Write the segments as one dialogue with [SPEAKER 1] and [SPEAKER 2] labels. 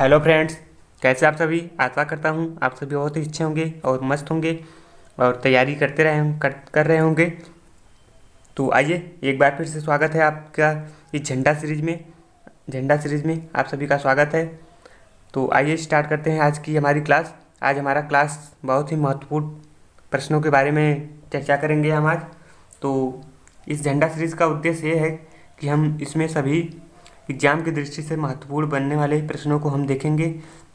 [SPEAKER 1] Hello friends, कैसे आप सभी। आशा करता हूँ आप सभी बहुत ही अच्छे होंगे और मस्त होंगे और तैयारी कर रहे होंगे। तो आइए, एक बार फिर से स्वागत है आपका इस झंडा सीरीज में आप सभी का स्वागत है। तो आइए स्टार्ट करते हैं आज की हमारी क्लास। आज हमारा क्लास बहुत ही महत्वपूर्ण प्रश्नों के बारे में चर्चा करेंगे हम आज। तो इस झंडा सीरीज़ का उद्देश्य ये है कि हम इसमें सभी एग्जाम की दृष्टि से महत्वपूर्ण बनने वाले प्रश्नों को हम देखेंगे,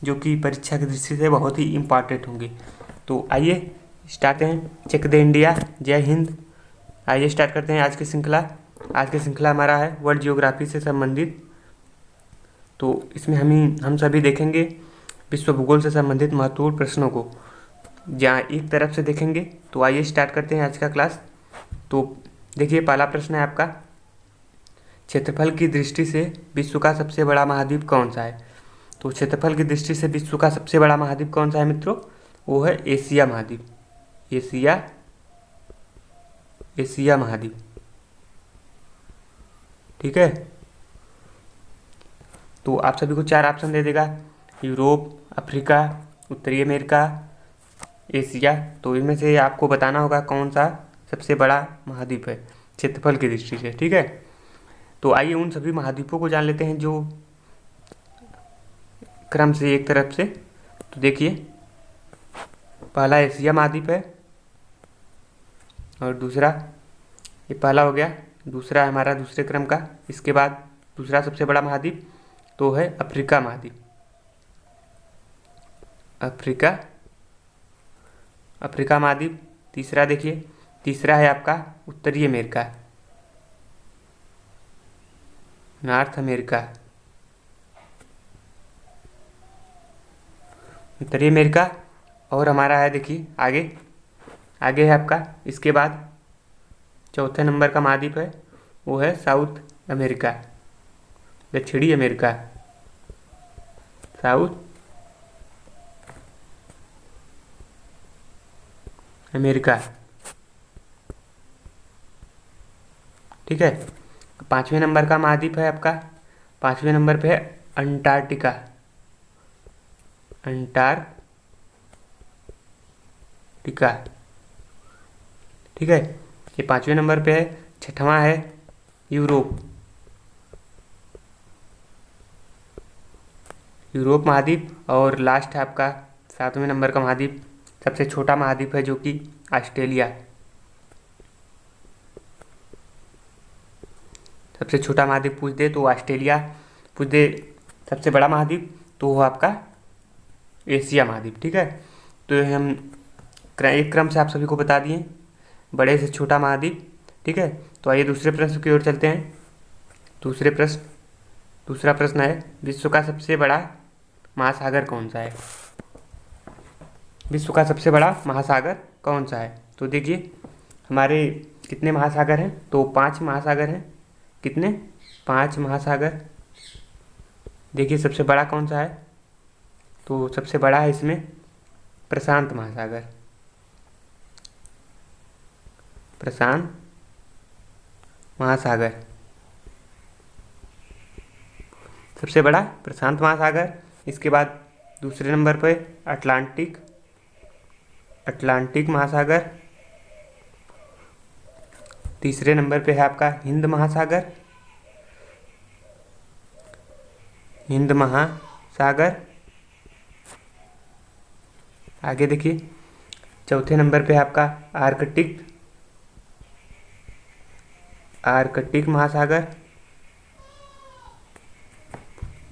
[SPEAKER 1] जो कि परीक्षा की दृष्टि से बहुत ही इम्पॉर्टेंट होंगे। तो आइए स्टार्ट हैं। चेक द इंडिया, जय हिंद। आइए स्टार्ट करते हैं आज की श्रृंखला। आज की श्रृंखला हमारा है वर्ल्ड जियोग्राफी से संबंधित। तो इसमें हम सभी देखेंगे विश्व भूगोल से संबंधित महत्वपूर्ण प्रश्नों को, जहाँ एक तरफ से देखेंगे। तो आइए स्टार्ट करते हैं आज का क्लास। तो देखिए, पहला प्रश्न है आपका, क्षेत्रफल की दृष्टि से विश्व का सबसे बड़ा महाद्वीप कौन सा है। तो क्षेत्रफल की दृष्टि से विश्व का सबसे बड़ा महाद्वीप कौन सा है मित्रों? वो है एशिया महाद्वीप। एशिया महाद्वीप, ठीक है। तो आप सभी को 4 ऑप्शन दे देगा: यूरोप, अफ्रीका, उत्तरी अमेरिका, एशिया। तो इनमें से आपको बताना होगा कौन सा सबसे बड़ा महाद्वीप है क्षेत्रफल की दृष्टि से, ठीक है। तो आइए उन सभी महाद्वीपों को जान लेते हैं जो क्रम से एक तरफ से। तो देखिए, पहला एशिया महाद्वीप है और दूसरा, ये पहला हो गया। दूसरा है हमारा दूसरे क्रम का, इसके बाद दूसरा सबसे बड़ा महाद्वीप तो है अफ्रीका महाद्वीप। अफ्रीका महाद्वीप। तीसरा देखिए, तीसरा है आपका उत्तरी अमेरिका, नॉर्थ अमेरिका। उत्तरी अमेरिका। और हमारा है, देखिए आगे है आपका, इसके बाद चौथे नंबर का महाद्वीप है वो है साउथ अमेरिका, दक्षिणी अमेरिका, साउथ अमेरिका, ठीक है। पाँचवें नंबर का महाद्वीप है आपका, पाँचवें नंबर पे है अंटार्कटिका, ठीक है। ये पाँचवें नंबर पे है। छठवां है यूरोप महाद्वीप। और लास्ट है आपका 7वें नंबर का महाद्वीप, सबसे छोटा महाद्वीप है जो कि ऑस्ट्रेलिया। सबसे छोटा महाद्वीप पूछ दे तो ऑस्ट्रेलिया पूछ दे। सबसे बड़ा महाद्वीप तो वो आपका एशिया महाद्वीप, ठीक है। तो हम एक क्रम से आप सभी को बता दिए, बड़े से छोटा महाद्वीप, ठीक है। तो आइए दूसरे प्रश्न की ओर चलते हैं। दूसरा प्रश्न है, विश्व का सबसे बड़ा महासागर कौन सा है। विश्व का सबसे बड़ा महासागर कौन सा है? तो देखिए, हमारे कितने महासागर हैं? तो 5 महासागर हैं। कितने? 5 महासागर। देखिए, सबसे बड़ा कौन सा है? तो सबसे बड़ा है इसमें प्रशांत महासागर। सबसे बड़ा प्रशांत महासागर। इसके बाद दूसरे नंबर पे अटलांटिक महासागर। तीसरे नंबर पे है आपका हिंद महासागर। आगे देखिए, चौथे नंबर पे है आपका आर्कटिक महासागर।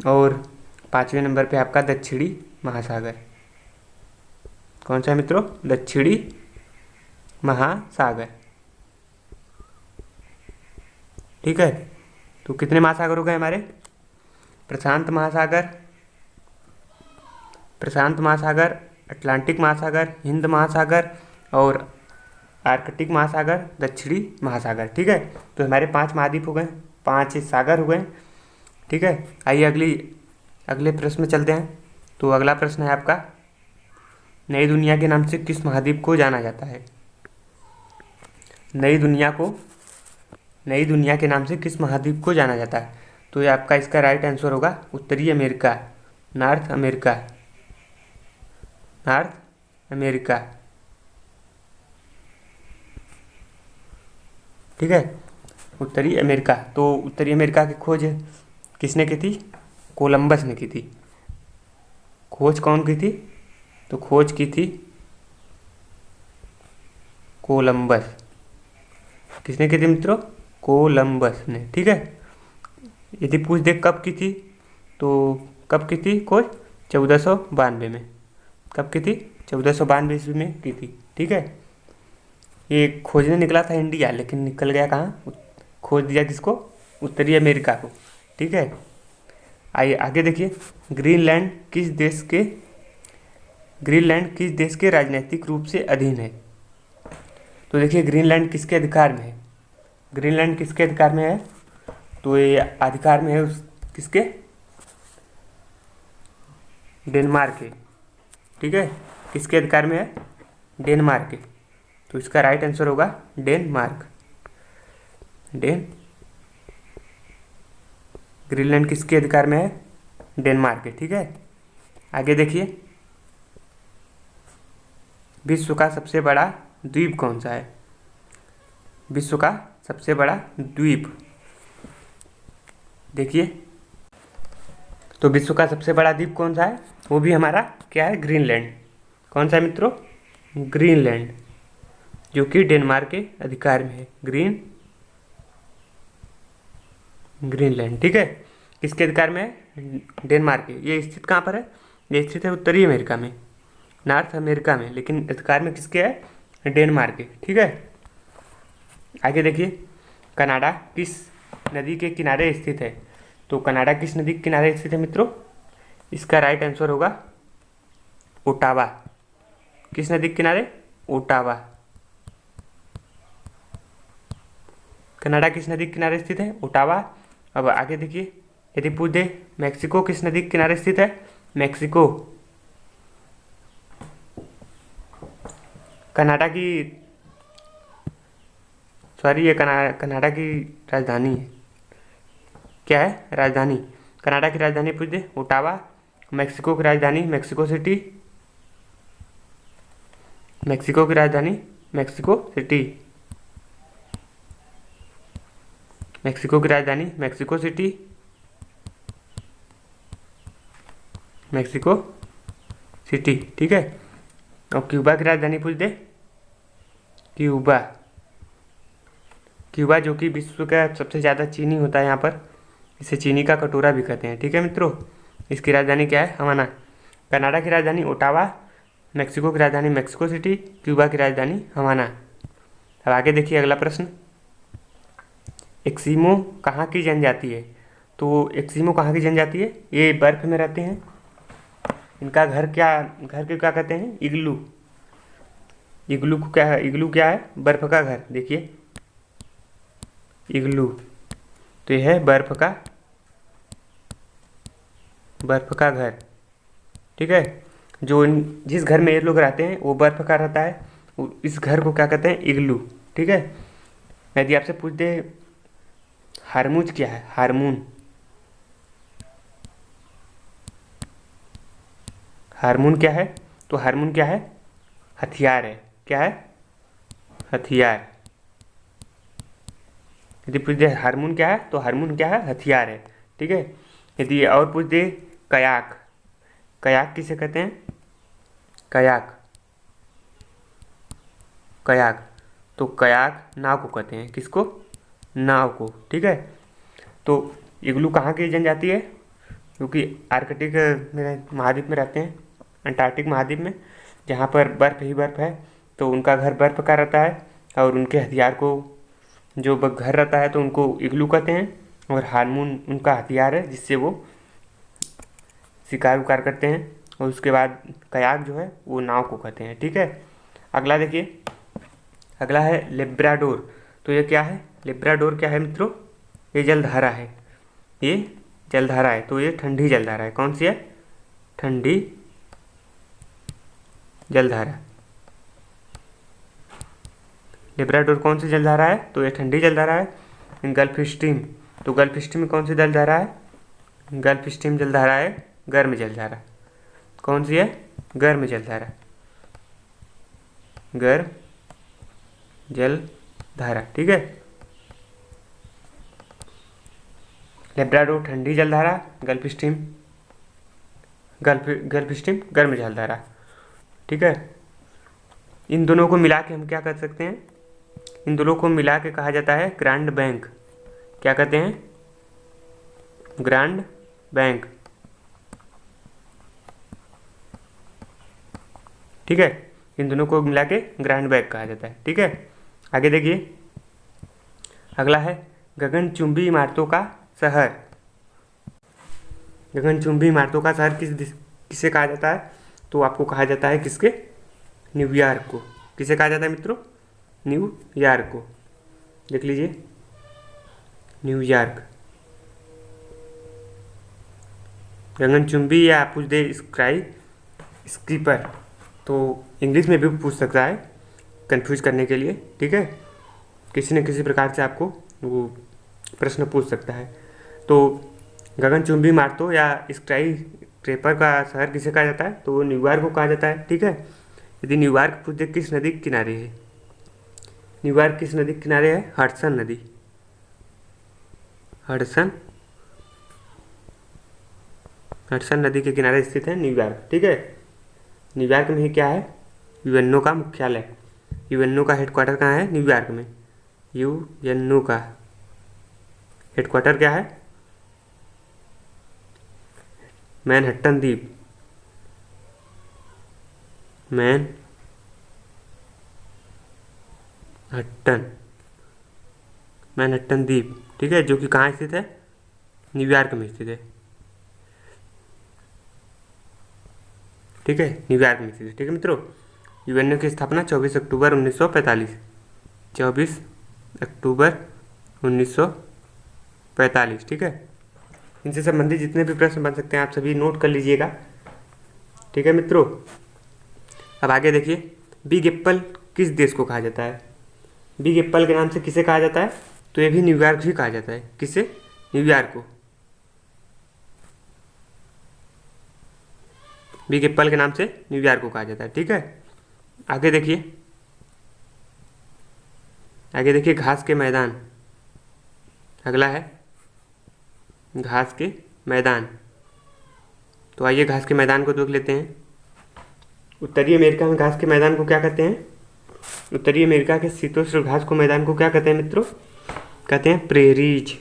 [SPEAKER 1] और 5वें नंबर पे आपका दक्षिणी महासागर। कौन सा है मित्रों? दक्षिणी महासागर, ठीक है। तो कितने महासागर हो गए हमारे? प्रशांत महासागर, अटलांटिक महासागर, हिंद महासागर और आर्कटिक महासागर, दक्षिणी महासागर, ठीक है। तो हमारे 5 महाद्वीप हो गए, 5 सागर हो गए, ठीक है। आइए अगले प्रश्न में चलते हैं। तो अगला प्रश्न है आपका, नई दुनिया के नाम से किस महाद्वीप को जाना जाता है। नई दुनिया के नाम से किस महाद्वीप को जाना जाता है? तो ये आपका इसका राइट आंसर होगा उत्तरी America. North America, north America, ठीक है। उत्तरी अमेरिका, तो उत्तरी अमेरिका की खोज किसने की थी? कोलंबस ने की थी। खोज कौन की थी? तो खोज की थी कोलंबस। किसने की थी मित्रों? कोलंबस ने, ठीक है। यदि पूछ दे कब की थी, तो कब की थी खोज? 1492 में। कब की थी? 1492 ईस्वी में की थी, ठीक है। ये खोजने निकला था इंडिया, लेकिन निकल गया कहाँ? खोज दिया किसको? उत्तरी अमेरिका को, ठीक है। आइए आगे देखिए, ग्रीनलैंड किस देश के, ग्रीनलैंड किस देश के राजनीतिक रूप से अधीन है? तो देखिए ग्रीनलैंड किसके अधिकार में है? ग्रीनलैंड किसके अधिकार में है? तो ये अधिकार में है उस किसके? डेनमार्क के, ठीक है। किसके अधिकार में है? डेनमार्क के। तो इसका राइट आंसर होगा डेनमार्क। ग्रीनलैंड किसके अधिकार में है? डेनमार्क के, ठीक है। आगे देखिए, विश्व का सबसे बड़ा द्वीप कौन सा है? विश्व का सबसे बड़ा द्वीप, देखिए, तो विश्व का सबसे बड़ा द्वीप कौन सा है? वो भी हमारा क्या है? ग्रीनलैंड। कौन सा है मित्रों? ग्रीनलैंड, जो कि डेनमार्क के अधिकार में है। ग्रीनलैंड, ठीक है। किसके अधिकार में है? डेनमार्क के। ये स्थित कहाँ पर है? ये स्थित है उत्तरी अमेरिका में, नॉर्थ अमेरिका में, लेकिन अधिकार में किसके है? डेनमार्क के, ठीक है। आगे देखिए, कनाडा किस नदी के किनारे स्थित है? तो कनाडा किस नदी के किनारे स्थित है मित्रों? इसका राइट आंसर होगा ओटावा। किस नदी के किनारे? ओटावा। कनाडा किस नदी के किनारे स्थित है? ओटावा। अब आगे देखिए, यदि पूछ दे मैक्सिको किस नदी के किनारे स्थित है? मैक्सिको कनाडा की, सॉरी, ये कनाडा की राजधानी है। क्या है? राजधानी। कनाडा की राजधानी पूछ दे, ओटावा। मैक्सिको की राजधानी मैक्सिको सिटी, मैक्सिको की राजधानी मैक्सिको सिटी, मैक्सिको की राजधानी मैक्सिको सिटी, मैक्सिको सिटी, ठीक है। और क्यूबा की राजधानी पूछ दे, क्यूबा। क्यूबा जो कि विश्व का सबसे ज़्यादा चीनी होता है यहाँ पर, इसे चीनी का कटोरा भी कहते हैं, ठीक है मित्रों। इसकी राजधानी क्या है? हवाना। कनाडा की राजधानी ओटावा, मैक्सिको की राजधानी मैक्सिको सिटी, क्यूबा की राजधानी हवाना। अब आगे देखिए अगला प्रश्न, एक्सिमो कहाँ की जनजाति है? तो एक्सिमो कहाँ की जनजाति है? ये बर्फ में रहते हैं। इनका घर को क्या कहते हैं? इग्लू। इग्लू को क्या है? इग्लू क्या है? बर्फ का घर, देखिए इग्लू। तो यह है बर्फ का घर, ठीक है। जिस घर में ये लोग रहते हैं वो बर्फ का रहता है, इस घर को क्या कहते हैं? इग्लू, ठीक है। यदि आपसे पूछ दे हारमूज क्या है? हारमून, हारमून क्या है? तो हारमून क्या है? हथियार है। क्या है? हथियार। यदि पूछ दे हारमून क्या है, तो हारमून क्या है? हथियार है, ठीक है। यदि और पूछ दे कयाक, कयाक किसे कहते हैं? कयाक, कयाक, तो कयाक नाव को कहते हैं। किसको? नाव को, ठीक है। तो इग्लू कहाँ की जनजाति है? क्योंकि आर्कटिक में महाद्वीप में रहते हैं, अंटार्कटिक महाद्वीप में, जहाँ पर बर्फ़ ही बर्फ़ है, तो उनका घर बर्फ़ का रहता है। और उनके हथियार को, जो घर रहता है तो उनको इग्लू कहते हैं, और हारमून उनका हथियार है जिससे वो शिकार उकार करते हैं। और उसके बाद कयाक जो है वो नाव को कहते हैं, ठीक है। अगला देखिए, अगला है लेब्राडोर। तो ये क्या है? लेब्राडोर क्या है मित्रों? ये जलधारा है, ये जलधारा है। तो ये ठंडी जलधारा है। कौन सी है? ठंडी जलधारा। लेब्राडोर कौन सी जलधारा है? तो ये ठंडी जलधारा है। गल्फ स्ट्रीम, तो गल्फ स्ट्रीम में कौन सी जलधारा है? गल्फ स्ट्रीम जलधारा है गर्म जलधारा। कौन सी है? गर्म जलधारा, गर्म जलधारा। ठीक है। लेब्राडोर ठंडी जलधारा, गल्फ स्ट्रीम गर्म जलधारा। ठीक है। इन दोनों को मिला के हम क्या कर सकते हैं? इन दोनों को मिला के कहा जाता है ग्रांड बैंक। क्या कहते हैं? Grand bank. ठीक है। इन दोनों को मिला के ग्रांड बैंक कहा जाता है। ठीक है। आगे देखिए, अगला है गगनचुंबी इमारतों का शहर। गगनचुंबी इमारतों का शहर किसे कहा जाता है? तो आपको कहा जाता है किसके? न्यूयॉर्क को। किसे कहा जाता है मित्रों? न्यूयॉर्क को। देख लीजिए, न्यूयॉर्क। गगनचुंबी या पूछ दे स्काई स्क्रीपर, तो इंग्लिश में भी पूछ सकता है कंफ्यूज करने के लिए। ठीक है। किसी न किसी प्रकार से आपको वो प्रश्न पूछ सकता है। तो गगनचुंबी इमारतों या स्काई स्क्रेपर का शहर किसे कहा जाता है? तो वो न्यूयॉर्क को कहा जाता है। ठीक है। यदि न्यूयॉर्क पूछ दे किस नदी के किनारे है? न्यूयॉर्क किस नदी के किनारे है? हडसन नदी। हडसन नदी के किनारे स्थित है न्यूयॉर्क। ठीक है। न्यूयॉर्क में ही क्या है? यूएनओ का मुख्यालय। यूएनओ का हेडक्वार्टर कहाँ है? न्यूयॉर्क में। यूएनओ का हेडक्वार्टर क्या है? मैनहट्टन द्वीप। मैनहट्टन द्वीप। ठीक है। जो कि कहाँ स्थित है? न्यूयॉर्क में स्थित है। ठीक है। न्यूयॉर्क में स्थित है। ठीक है मित्रों। यूएनओ की स्थापना 24 अक्टूबर 1945। 24 अक्टूबर 1945। ठीक है। इनसे संबंधित जितने भी प्रश्न बन सकते हैं आप सभी नोट कर लीजिएगा। ठीक है मित्रों। अब आगे देखिए, बिग एप्पल किस देश को कहा जाता है? बिग एप्पल के नाम से किसे कहा जाता है? तो ये भी न्यूयॉर्क ही कहा जाता है। किसे? न्यूयॉर्क को। बिग एप्पल के नाम से न्यूयॉर्क को कहा जाता है। ठीक है। आगे देखिए, घास के मैदान। अगला है घास के मैदान। तो आइए घास के मैदान को देख लेते हैं। उत्तरी अमेरिका में घास के मैदान को क्या कहते हैं? उत्तरी अमेरिका के शीतोष्ण घास को मैदान को क्या कहते हैं मित्रों? कहते हैं प्रेरीज।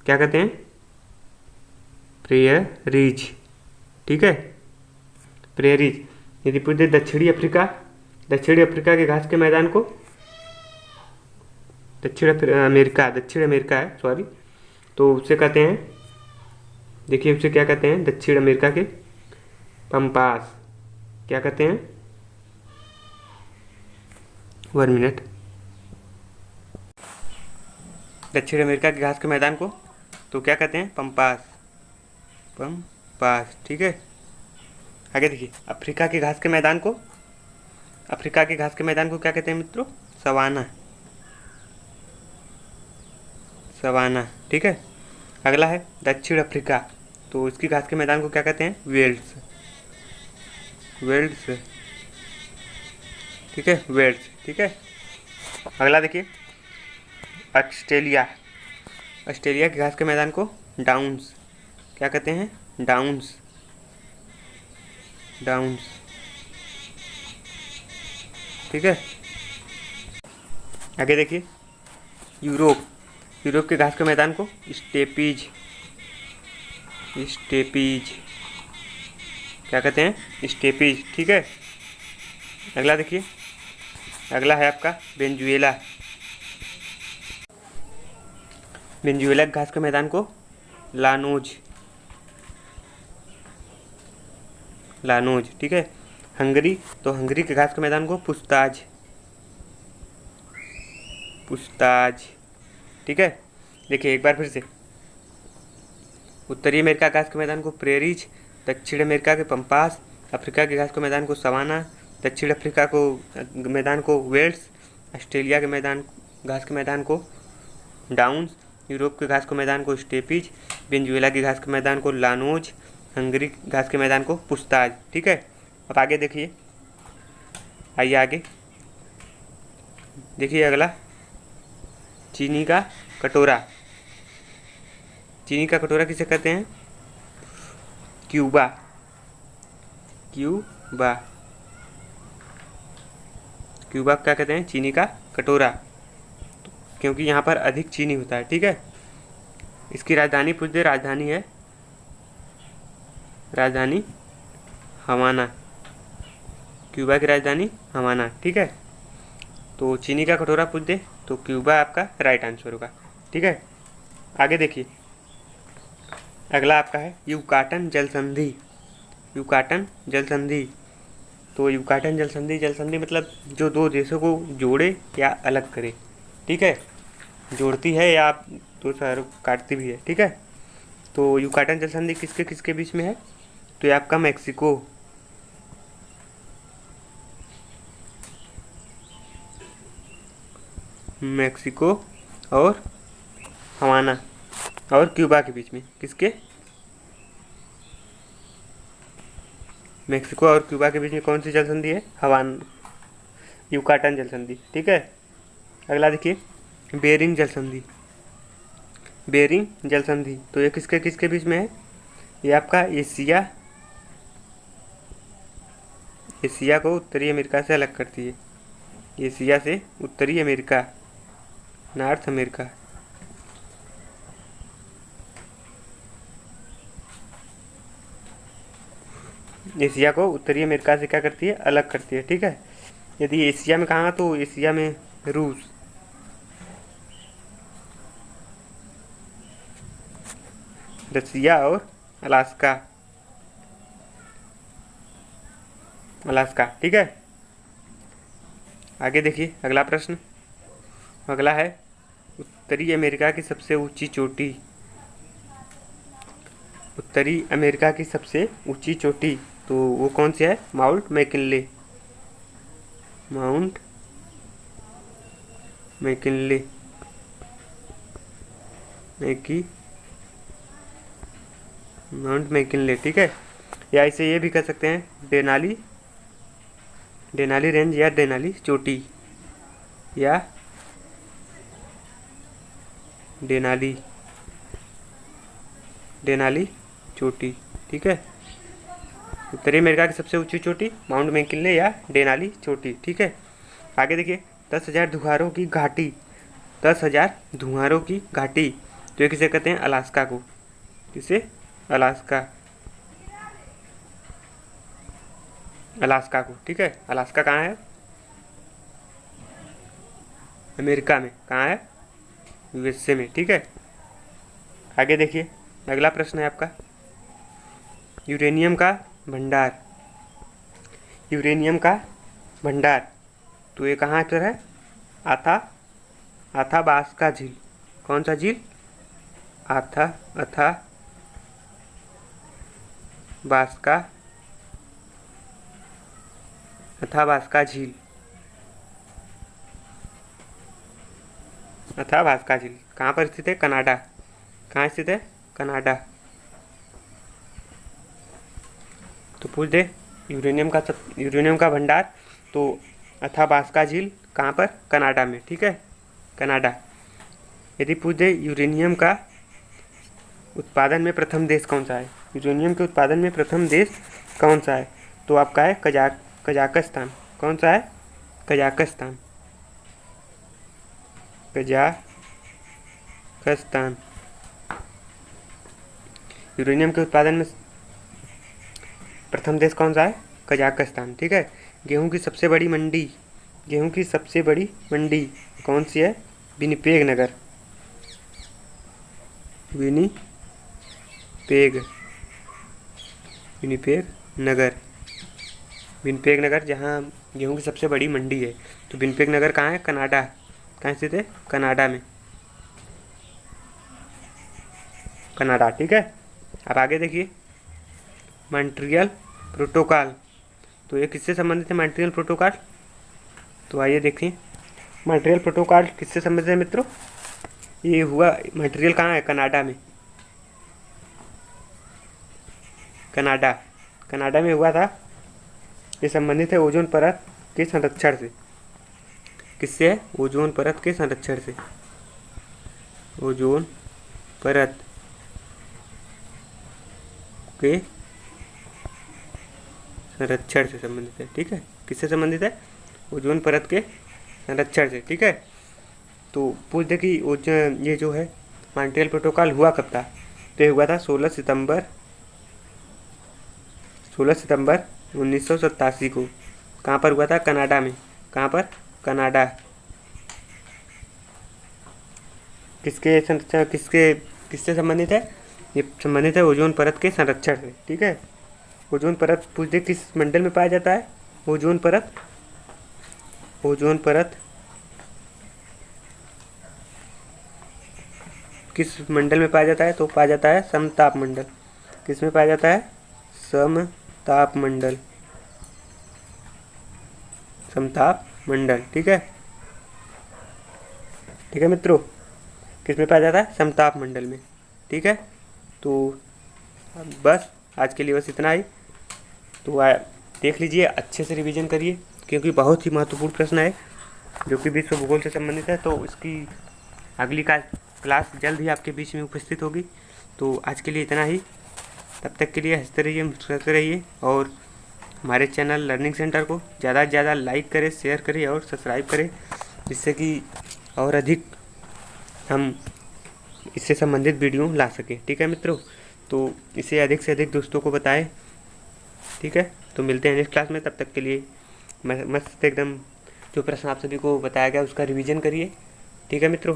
[SPEAKER 1] क्या कहते हैं? प्रेरीज। ठीक है। प्रेरीज। यदि पूछे दक्षिणी अफ्रीका के घास के मैदान को, दक्षिण अमेरिका है, सॉरी, तो उसे कहते हैं, देखिए उसे क्या कहते हैं? दक्षिण अमेरिका के पंपास। क्या कहते हैं? 1 मिनट। दक्षिण अमेरिका के घास के मैदान को तो क्या कहते हैं? पंपास। ठीक है। आगे देखिए, अफ्रीका के घास के मैदान को क्या कहते हैं मित्रों? सवाना। ठीक है। अगला है दक्षिण अफ्रीका, तो इसकी घास के मैदान को क्या कहते हैं? वेल्ड्स। ठीक है, वेल्ड्स। ठीक है। अगला देखिए, ऑस्ट्रेलिया के घास के मैदान को डाउन्स। क्या कहते हैं? डाउन्स। ठीक है। आगे देखिए, यूरोप के घास के मैदान को स्टेपीज। क्या कहते हैं? स्टेपीज। ठीक है। अगला देखिए, अगला है आपका वेनेजुएला के घास के मैदान को लानोज। ठीक है। हंगरी के घास के मैदान को पुस्ताज। ठीक है। देखिए एक बार फिर से, उत्तरी अमेरिका घास के मैदान को प्रेरीज, दक्षिण अमेरिका के पंपास, अफ्रीका के घास के मैदान को सवाना, दक्षिण अफ्रीका को मैदान को वेल्स, ऑस्ट्रेलिया के घास के मैदान को डाउन्स, यूरोप के घास के मैदान को स्टेपीज, वेनेजुएला के घास के मैदान को लानोज, हंगरी घास के मैदान को पुछताछ। ठीक है, अब आगे देखिए, आइए आगे देखिए अगला, चीनी का कटोरा। चीनी का कटोरा किसे कहते हैं? क्यूबा। क्यूबा, क्यूबा क्या कहते हैं? चीनी का कटोरा, क्योंकि यहाँ पर अधिक चीनी होता है। ठीक है, इसकी राजधानी पूछ दे, राजधानी है, राजधानी हवाना। क्यूबा की राजधानी हवाना। ठीक है, तो चीनी का कटोरा पूछ दे तो क्यूबा आपका राइट आंसर होगा। ठीक है, आगे देखिए, अगला आपका है युकाटन जल संधि। युकाटन जल संधि, तो युकाटन जल संधि, जल संधि मतलब जो दो देशों को जोड़े या अलग करे। ठीक है, जोड़ती है या दो शहरों को काटती भी है। ठीक है, तो युकाटन जल संधि किसके किसके बीच में है? तो ये आपका मैक्सिको, मैक्सिको और हवाना और क्यूबा के बीच में। किसके? मैक्सिको और क्यूबा के बीच में कौन सी जल संधि है? युकाटन जल संधि। ठीक है, अगला देखिए, बेरिंग जल संधि। बेरिंग जल संधि, तो ये किसके किसके बीच में है? ये आपका एशिया, एशिया को उत्तरी अमेरिका से अलग करती है। एशिया से उत्तरी अमेरिका, नॉर्थ अमेरिका। एशिया को उत्तरी अमेरिका से क्या करती है? अलग करती है। ठीक है, यदि एशिया में कहाँ, तो एशिया में रूस, रसिया और अलास्का, अलास्का। ठीक है, आगे देखिए अगला प्रश्न, अगला है उत्तरी अमेरिका की सबसे ऊंची चोटी। उत्तरी अमेरिका की सबसे ऊंची चोटी, तो वो कौन सी है? Mount McKinley, mount McKinley, mount McKinley. ठीक है, या इसे ये भी कह सकते हैं डेनाली, डेनाली रेंज या डेनाली चोटी, या डेनाली, डेनाली चोटी। ठीक है, उत्तरी अमेरिका की सबसे ऊंची चोटी माउंट मैकिनले या डेनाली चोटी। ठीक है, आगे देखिए, 10,000 धुआरों की घाटी। 10,000 धुआरों की घाटी, तो ये किसे कहते हैं? अलास्का को। किसे? अलास्का, अलास्का को। ठीक है, अलास्का कहाँ है? अमेरिका में। कहाँ है? यूएसए में। ठीक है, आगे देखिए, अगला प्रश्न है आपका यूरेनियम का भंडार। यूरेनियम का भंडार, तो ये कहाँ पर है? अथाबास्का झील। कौन सा झील? अथाबास्का झील, अथाबास्का झील कहाँ पर स्थित है? कनाडा। कहाँ स्थित है? कनाडा। तो पूछ दे यूरेनियम का भंडार, तो अथाबास्का झील कहाँ पर? कनाडा में। ठीक है, कनाडा। यदि पूछ दे यूरेनियम का उत्पादन में प्रथम देश कौन सा है? यूरेनियम के उत्पादन में प्रथम देश कौन सा है? तो आपका है कजाकिस्तान। कौन सा है? Kazakhstan, Kazakhstan. यूरेनियम के उत्पादन में प्रथम देश कौन सा है? कजाकिस्तान। ठीक है, गेहूं की सबसे बड़ी मंडी, गेहूं की सबसे बड़ी मंडी कौन सी है? विनिपेग नगर, विनिपेग नगर, विनिपेग नगर जहाँ गेहूं की सबसे बड़ी मंडी है। तो विनिपेग नगर कहाँ है? कनाडा। कहाँ स्थित है? कनाडा में, कनाडा। ठीक है, अब आगे देखिए, मॉन्ट्रियल प्रोटोकॉल, तो ये किससे संबंधित है? मॉन्ट्रियल प्रोटोकॉल, तो आइए देखिए, मॉन्ट्रियल प्रोटोकॉल किससे संबंधित है मित्रों? ये हुआ मॉन्ट्रियल कहाँ है? कनाडा में। कनाडा। कनाडा में हुआ था। ये संबंधित है ओजोन परत के संरक्षण से। किससे है? ओजोन परत के संरक्षण से। ओजोन परत के संरक्षण से संबंधित है। ठीक है, किससे संबंधित है? ओजोन परत के संरक्षण से। ठीक है, तो पूछ दे कि ये जो है मॉन्ट्रियल प्रोटोकॉल हुआ कब था? तो ये हुआ था 16 सितंबर 1987 को। कहाँ पर हुआ था? कनाडा में। कहाँ पर? कनाडा। किससे संबंधित है? ये संबंधित है ओजोन परत के संरक्षण से। ठीक है, ओजोन परत पूछ दे किस मंडल में पाया जाता है? ओजोन परत किस मंडल में पाया जाता है? तो पाया जाता है समताप मंडल। किस में पाया जाता है? समताप मंडल। समताप मंडल। ठीक है, ठीक है मित्रों, किस में पाया जाता है? समताप मंडल में। ठीक है, तो बस आज के लिए बस इतना ही। तो देख लीजिए, अच्छे से रिवीजन करिए, क्योंकि बहुत ही महत्वपूर्ण प्रश्न है जो कि विश्व भूगोल से संबंधित है। तो इसकी अगली क्लास जल्द ही आपके बीच में उपस्थित होगी। तो आज के लिए इतना ही। तब तक के लिए हंसते रहिए, मुस्कुराते रहिए, और हमारे चैनल लर्निंग सेंटर को ज़्यादा से ज़्यादा लाइक करें, शेयर करें और सब्सक्राइब करें, जिससे कि और अधिक हम इससे संबंधित वीडियो ला सकें। ठीक है मित्रों, तो इसे अधिक से अधिक दोस्तों को बताएं। ठीक है, तो मिलते हैं नेक्स्ट क्लास में। तब तक के लिए मस्त एकदम जो प्रश्न आप सभी को बताया गया उसका रिवीजन करिए। ठीक है मित्रों।